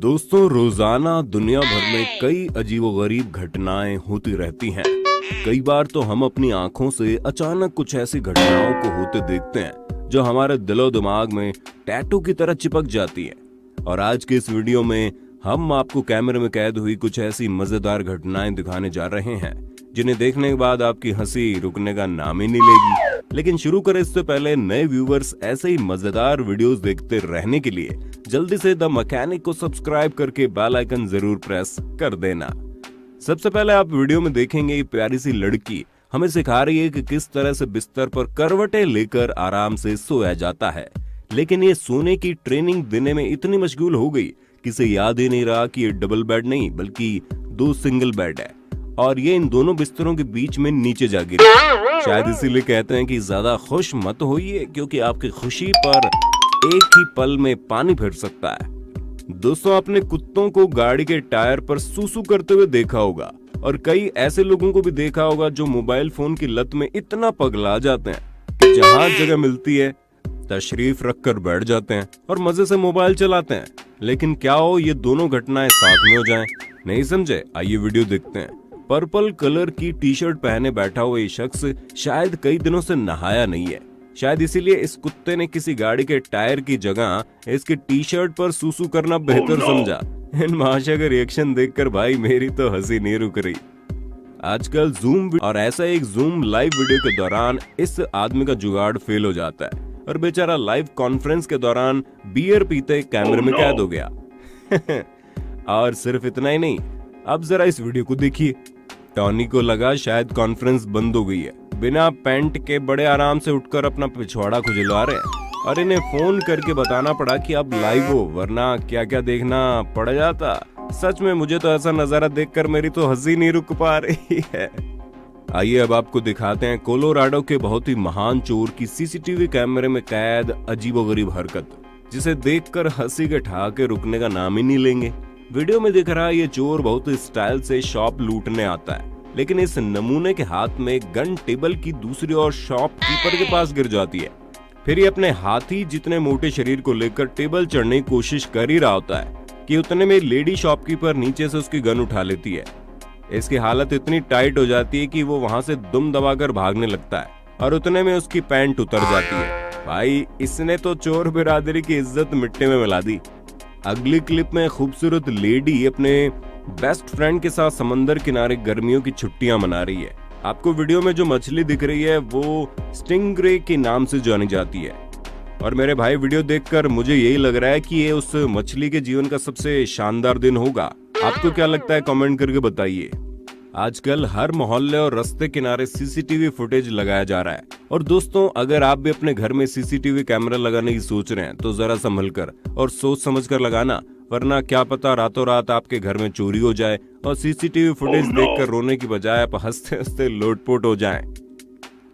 दोस्तों, रोजाना दुनिया भर में कई अजीबोगरीब घटनाएं होती रहती हैं। कई बार तो हम अपनी आंखों से अचानक कुछ ऐसी घटनाओं को होते देखते हैं जो हमारे दिलो दिमाग में टैटू की तरह चिपक जाती हैं। और आज के इस वीडियो में हम आपको कैमरे में कैद हुई कुछ ऐसी मजेदार घटनाएं दिखाने जा रहे हैं जिन्हें देखने के बाद आपकी हंसी रुकने का नाम ही नहीं लेगी। लेकिन शुरू करें इससे पहले नए व्यूवर्स ऐसे ही मजेदार वीडियोस देखते रहने के लिए जल्दी से द मैकेनिक को सब्सक्राइब करके बेल आइकन जरूर प्रेस कर देना। सबसे पहले आप वीडियो में देखेंगे ये प्यारी सी लड़की हमें सिखा रही है कि किस तरह से बिस्तर पर करवटें लेकर आराम से सोया जाता है। लेकिन ये सोने की ट्रेनिंग देने में इतनी मशगूल हो गई कि इसे याद ही नहीं रहा कि ये डबल बेड नहीं बल्कि 2 सिंगल बेड है और ये इन दोनों बिस्तरों के बीच में नीचे जा गिरी। शायद इसीलिए कहते हैं कि ज्यादा खुश मत होइए क्योंकि आपकी खुशी पर एक ही पल में पानी फिर सकता है। दोस्तों, अपने कुत्तों को गाड़ी के टायर पर सूसू करते हुए देखा होगा और कई ऐसे लोगों को भी देखा होगा जो मोबाइल फोन की लत में इतना पगला जाते हैं कि जहां जगह मिलती है तशरीफ रखकर बैठ जाते हैं और मजे से मोबाइल चलाते हैं। लेकिन क्या हो ये दोनों घटनाएं साथ में हो जाएं? नहीं समझे? आइए वीडियो देखते हैं। पर्पल कलर की टी शर्ट पहने बैठा हुआ ये शख्स शायद कई दिनों से नहाया नहीं है। शायद इसीलिए इस कुत्ते ने किसी गाड़ी के टायर की जगह इसके टी शर्ट पर सूसू करना बेहतर समझा। इन महाशय का रिएक्शन देखकर भाई मेरी तो हंसी नहीं रुक रही। आजकल जूम और ऐसा एक जूम लाइव वीडियो के दौरान इस आदमी का जुगाड़ फेल हो जाता है और बेचारा लाइव कॉन्फ्रेंस के दौरान बियर पीते कैमरे में कैद हो गया। और सिर्फ इतना ही नहीं, अब जरा इस वीडियो को देखिए। टॉनी को लगा शायद कॉन्फ्रेंस बंद हो गई है। बिना पैंट के बड़े आराम से उठकर अपना पिछवाड़ा खुजला रहे हैं और इन्हें फोन करके बताना पड़ा कि अब लाइव हो, वरना क्या क्या देखना पड़ जाता। सच में मुझे तो ऐसा नजारा देखकर मेरी तो हंसी नहीं रुक पा रही है। आइए अब आपको दिखाते हैं कोलोराडो के बहुत ही महान चोर की सीसीटीवी कैमरे में कैद अजीबोगरीब हरकत, जिसे देखकर हंसी के ठहाके रुकने का नाम ही नहीं लेंगे। वीडियो में दिख रहा है ये चोर बहुत ही स्टाइल से शॉप लूटने आता है, लेकिन इस नमूने के हाथ में गन टेबल की दूसरी ओर शॉपकीपर के पास गिर जाती है। फिर ये अपने हाथी जितने मोटे शरीर को लेकर टेबल चढ़ने की कोशिश कर ही रहा होता है कि उतने में लेडी शॉपकीपर नीचे से उसकी गन उठा लेती है। इसकी हालत इतनी टाइट हो जाती है कि वो वहां से दुम दबाकर भागने लगता है और उतने में उसकी पैंट उतर जाती है। भाई इसने तो चोर बिरादरी की इज्जत मिट्टी में मिला दी। अगली क्लिप में खूबसूरत लेडी अपने बेस्ट फ्रेंड के साथ समंदर किनारे गर्मियों की छुट्टियां मना रही है। आपको वीडियो में जो मछली दिख रही है वो स्टिंगरे के नाम से जानी जाती है। और मेरे भाई वीडियो देखकर मुझे यही लग रहा है कि ये उस मछली के जीवन का सबसे शानदार दिन होगा। आपको क्या लगता है? कमेंट करके बताइए। आजकल हर मोहल्ले और रास्ते किनारे सीसीटीवी फुटेज लगाया जा रहा है। और दोस्तों, अगर आप भी अपने घर में सीसीटीवी कैमरा लगाने की सोच रहे हैं तो जरा संभल कर और सोच समझ कर लगाना, वरना क्या पता रातों रात आपके घर में चोरी हो जाए और सीसीटीवी फुटेज देखकर रोने की बजाय आप हंसते हंसते लोटपोट हो जाएं।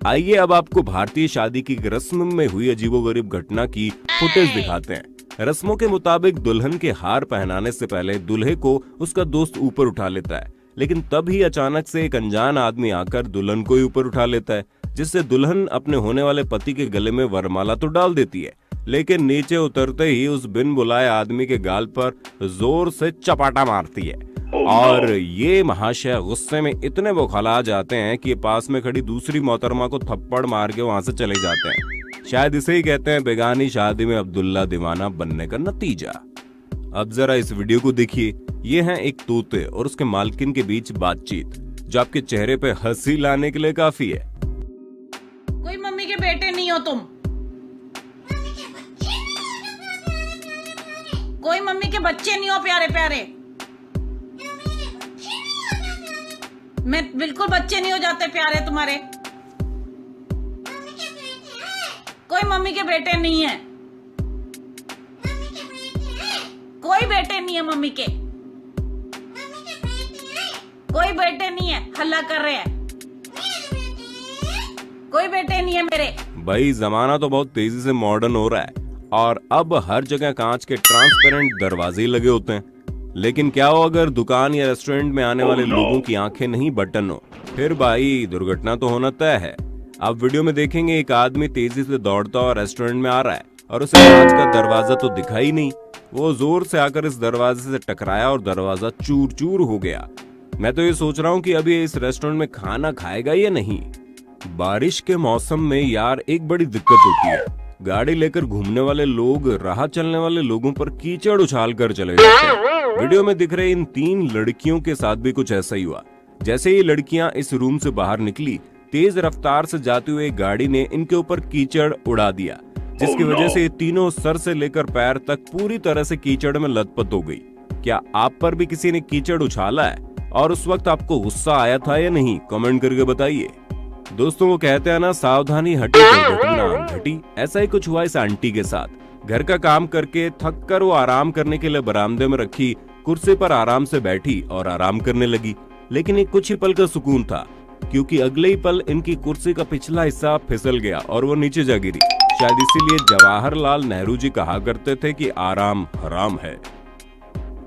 आइए अब आपको भारतीय शादी की रस्म में हुई अजीबोगरीब घटना की फुटेज दिखाते हैं। रस्मों के मुताबिक दुल्हन के हार पहनाने से पहले दूल्हे को उसका दोस्त ऊपर उठा लेता है, लेकिन तभी अचानक से एक अनजान आदमी आकर दुल्हन को ही ऊपर उठा लेता है, जिससे दुल्हन अपने होने वाले पति के गले में वरमाला तो डाल देती है, लेकिन नीचे उतरते ही उस बिन बुलाए आदमी के गाल पर जोर से चपाटा मारती है। और ये महाशय गुस्से में इतने बौखला जाते हैं कि पास में खड़ी दूसरी मोहतरमा को थप्पड़ मार के वहां से चले जाते हैं। शायद इसे ही कहते हैं बेगानी शादी में अब्दुल्ला दीवाना बनने का नतीजा। अब जरा इस वीडियो को देखिए। ये है एक तोते और उसके मालकिन के बीच बातचीत, जो आपके चेहरे पे हंसी लाने के लिए काफी है। कोई मम्मी के बेटे नहीं हो तुम, कोई मम्मी के बच्चे नहीं हो प्यारे प्यारे। मैं बिल्कुल बच्चे नहीं हो जाते प्यारे तुम्हारे। कोई मम्मी के बेटे नहीं है, कोई बेटे नहीं है मम्मी के, कोई बेटे नहीं है। हल्ला कर रहे हैं, कोई बेटे नहीं है मेरे। भाई जमाना तो बहुत तेजी से मॉडर्न हो रहा है और अब हर जगह कांच के ट्रांसपेरेंट दरवाजे लगे होते हैं। लेकिन क्या हो अगर दुकान या रेस्टोरेंट में आने वाले लोगों की आंखें नहीं बटन हो, फिर भाई दुर्घटना तो होना तय है। आप वीडियो में देखेंगे एक आदमी तेजी से दौड़ता और रेस्टोरेंट में आ रहा है और उसे कांच का दरवाजा तो दिखा ही नहीं। वो जोर से आकर इस दरवाजे से टकराया और दरवाजा चूर चूर हो गया। मैं तो ये सोच रहा हूँ कि अभी इस रेस्टोरेंट में खाना खाएगा या नहीं। बारिश के मौसम में यार एक बड़ी दिक्कत होती है, गाड़ी लेकर घूमने वाले लोग राह चलने वाले लोगों पर कीचड़ उछाल कर चले जाते हैं। वीडियो में दिख रहे इन 3 लड़कियों के साथ भी कुछ ऐसा ही हुआ। जैसे ही लड़कियां इस रूम से बाहर निकली, तेज रफ्तार से जाती हुई गाड़ी ने इनके ऊपर कीचड़ उड़ा दिया, जिसकी वजह से ये तीनों सर से लेकर पैर तक पूरी तरह से कीचड़ में लथपथ हो गई। क्या आप पर भी किसी ने कीचड़ उछाला है और उस वक्त आपको गुस्सा आया था या नहीं? कमेंट करके बताइए। दोस्तों, वो कहते हैं ना, सावधानी हटी तो घटना घटी। ऐसा ही कुछ हुआ इस आंटी के साथ। घर का काम करके थक कर वो आराम करने के लिए बरामदे में रखी कुर्सी पर आराम से बैठी और आराम करने लगी। लेकिन ये कुछ ही पल का सुकून था, क्योंकि अगले ही पल इनकी कुर्सी का पिछला हिस्सा फिसल गया और वो नीचे जा गिरी। शायद इसीलिए जवाहरलाल नेहरू जी कहा करते थे कि आराम हराम है।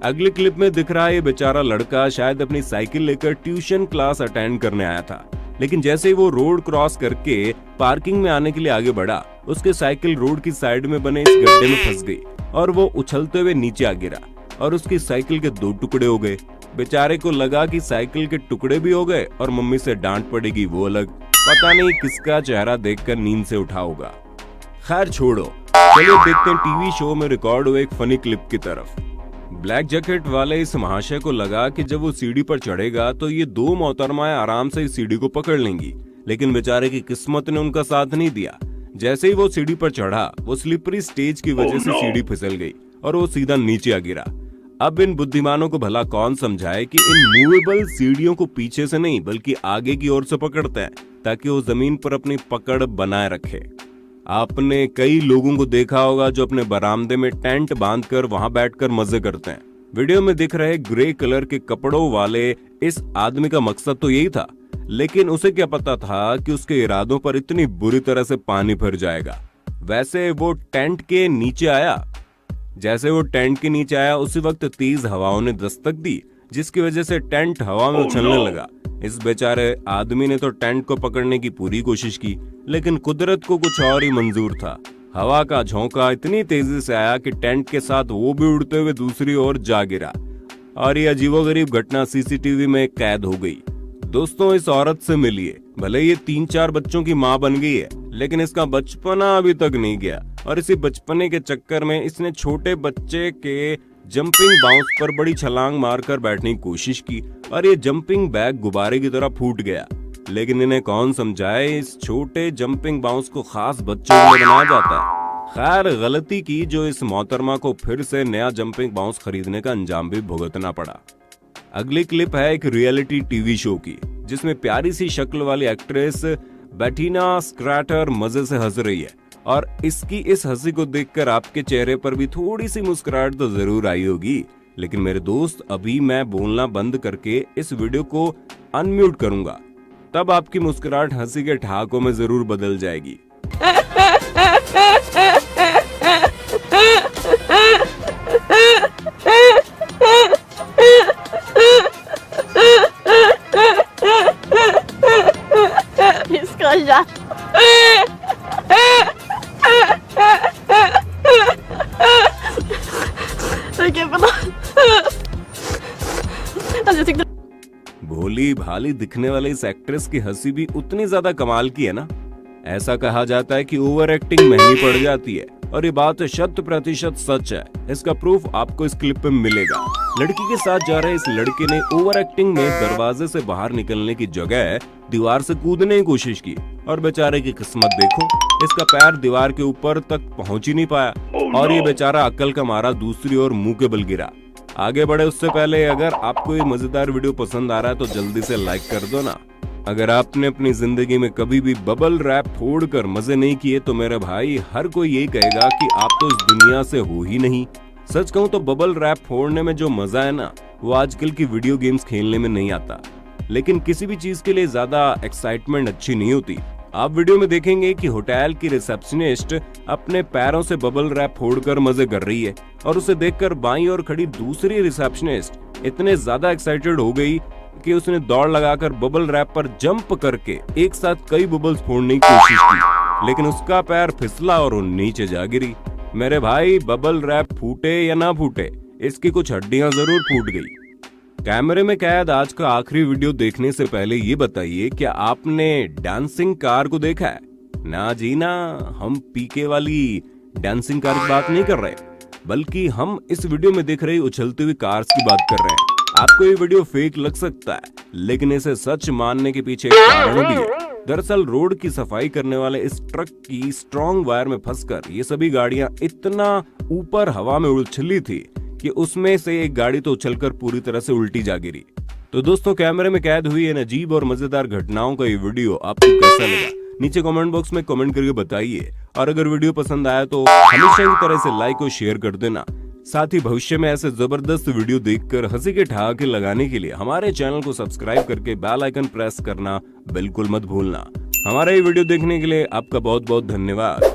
अगली क्लिप में दिख रहा है ये बेचारा लड़का शायद अपनी साइकिल लेकर ट्यूशन क्लास अटेंड करने आया था, लेकिन जैसे ही वो रोड क्रॉस करके पार्किंग में आने के लिए आगे बढ़ा, उसके साइकिल रोड की साइड में बने इस गड्ढे में फंस गई और वो उछलते हुए नीचे आ गिरा और उसकी साइकिल के 2 टुकड़े हो गए। बेचारे को लगा कि साइकिल के टुकड़े भी हो गए और मम्मी से डांट पड़ेगी वो अलग। पता नहीं किसका चेहरा देखकर नींद से उठा होगा। खैर छोड़ो, चलिए देखते हैं टीवी शो में रिकॉर्ड हुए एक फनी क्लिप की तरफ। ब्लैक जैकेट वाले इस महाशय को लगा कि जब वो सीढ़ी पर चढ़ेगा तो ये 2 मोहतरमाएं आराम से इस सीढ़ी को पकड़ लेंगी, लेकिन बेचारे की किस्मत ने उनका साथ नहीं दिया। जैसे ही वो सीढ़ी पर चढ़ा, वो स्लिपरी स्टेज की वजह से सीढ़ी फिसल गई और वो सीधा नीचे आ गिरा। अब इन बुद्धिमानों को भला कौन समझाए कि इन मूवेबल सीढ़ियों को पीछे से नहीं बल्कि आगे की ओर से पकड़ते हैं, ताकि वो जमीन पर अपनी पकड़ बनाए रखे। आपने कई लोगों को देखा होगा जो अपने बरामदे में टेंट बांधकर वहां बैठकर मजे करते हैं। वीडियो में दिख रहे ग्रे कलर के कपड़ों वाले इस आदमी का मकसद तो यही था, लेकिन उसे क्या पता था कि उसके इरादों पर इतनी बुरी तरह से पानी भर जाएगा। वैसे वो टेंट के नीचे आया। जैसे वो टेंट के नीचे आया, उसी वक्त तेज हवाओं ने दस्तक दी, जिसकी वजह से टेंट हवा में उछलने लगा। इस बेचारे आदमी ने तो टेंट को पकड़ने की पूरी कोशिश की, लेकिन कुदरत को कुछ और ही मंजूर था। हवा का झोंका इतनी तेजी से आया कि टेंट के साथ वो भी उड़ते हुए दूसरी ओर जा गिरा और ये अजीबोगरीब घटना सीसीटीवी में कैद हो गई। दोस्तों, इस औरत से मिलिए। भले ये 3-4 बच्चों की माँ बन गई है, लेकिन इसका बचपना अभी तक नहीं गया और इसी बचपने के चक्कर में इसने छोटे बच्चे के जंपिंग बाउंस पर बड़ी छलांग मारकर बैठने की कोशिश की और ये जंपिंग बैग गुब्बारे की तरह फूट गया। लेकिन इन्हें कौन समझाए, इस छोटे जंपिंग बाउंस को खास बच्चों के लिए बनाया जाता है। खैर, गलती की जो इस मोहतरमा को फिर से नया जंपिंग बाउंस खरीदने का अंजाम भी भुगतना पड़ा। अगली क्लिप है एक रियलिटी टीवी शो की, जिसमें प्यारी सी शक्ल वाली एक्ट्रेस बेटिना स्क्रैटर मजे से हंस रही है और इसकी इस हंसी को देखकर आपके चेहरे पर भी थोड़ी सी मुस्कुराहट तो जरूर आई होगी। लेकिन मेरे दोस्त, अभी मैं बोलना बंद करके इस वीडियो को अनम्यूट करूंगा, तब आपकी मुस्कुराहट हंसी के ठहाकों में जरूर बदल जाएगी। इसका जा भोली भाली दिखने वाली इस एक्ट्रेस की हंसी भी उतनी ज्यादा कमाल की है ना। ऐसा कहा जाता है कि ओवर एक्टिंग महंगी पड़ जाती है और ये बात 100% सच है। इसका प्रूफ आपको इस क्लिप में मिलेगा। लड़की के साथ जा रहे इस लड़के ने ओवर एक्टिंग में दरवाजे से बाहर निकलने की जगह दीवार से कूदने की कोशिश की और बेचारे की किस्मत देखो, इसका पैर दीवार के ऊपर तक पहुंच ही नहीं पाया और ये बेचारा अक्ल का मारा दूसरी ओर मुंह के बल गिरा। आगे बढ़े उससे पहले अगर आपको ये मजेदार वीडियो पसंद आ रहा है तो जल्दी से लाइक कर दो ना। अगर आपने अपनी जिंदगी में कभी भी बबल रैप फोड़कर मजे नहीं किए तो मेरे भाई, हर कोई यही कहेगा कि आप तो इस दुनिया से हो ही नहीं। सच कहूं तो बबल रैप फोड़ने में जो मजा है ना, वो आजकल की वीडियो गेम्स खेलने में नहीं आता। लेकिन किसी भी चीज के लिए ज्यादा एक्साइटमेंट अच्छी नहीं होती। आप वीडियो में देखेंगे कि होटल की रिसेप्शनिस्ट अपने पैरों से बबल रैप फोड़कर मजे कर रही है और उसे देखकर बाईं ओर खड़ी दूसरी रिसेप्शनिस्ट इतने ज्यादा एक्साइटेड हो गई कि उसने दौड़ लगाकर बबल रैप पर जंप करके एक साथ कई बबल्स फोड़ने की कोशिश की, लेकिन उसका पैर फिसला और वो नीचे जा गिरी। मेरे भाई बबल रैप फूटे या ना फूटे, इसकी कुछ हड्डियां जरूर फूट गई। कैमरे में कैद आज का आखिरी वीडियो देखने से पहले ये बताइए, क्या आपने डांसिंग कार को देखा है? ना जी ना, हम पीके वाली डांसिंग कार की बात नहीं कर रहे, बल्कि हम इस वीडियो में देख रही उछलती हुई कार्स की बात कर रहे हैं। आपको ये वीडियो फेक लग सकता है, लेकिन इसे सच मानने के पीछे एक कारण भी है। दरअसल रोड की सफाई करने वाले इस ट्रक की स्ट्रॉन्ग वायर में फंसकर ये सभी गाड़ियां इतना ऊपर हवा में उछली थी कि उसमें से एक गाड़ी तो उछलकर पूरी तरह से उल्टी जा गिरी। तो दोस्तों, कैमरे में कैद हुई इन अजीब और मजेदार घटनाओं का ये वीडियो आपको कैसा लगा? नीचे कमेंट बॉक्स में कमेंट करके बताइए, और अगर वीडियो पसंद आया तो हमेशा की तरह से लाइक और शेयर कर देना। साथ ही भविष्य में ऐसे जबरदस्त वीडियो देखकर हंसी के ठहाके लगाने के लिए हमारे चैनल को सब्सक्राइब करके बेल आइकन प्रेस करना बिल्कुल मत भूलना। हमारा ये वीडियो देखने के लिए आपका बहुत बहुत धन्यवाद।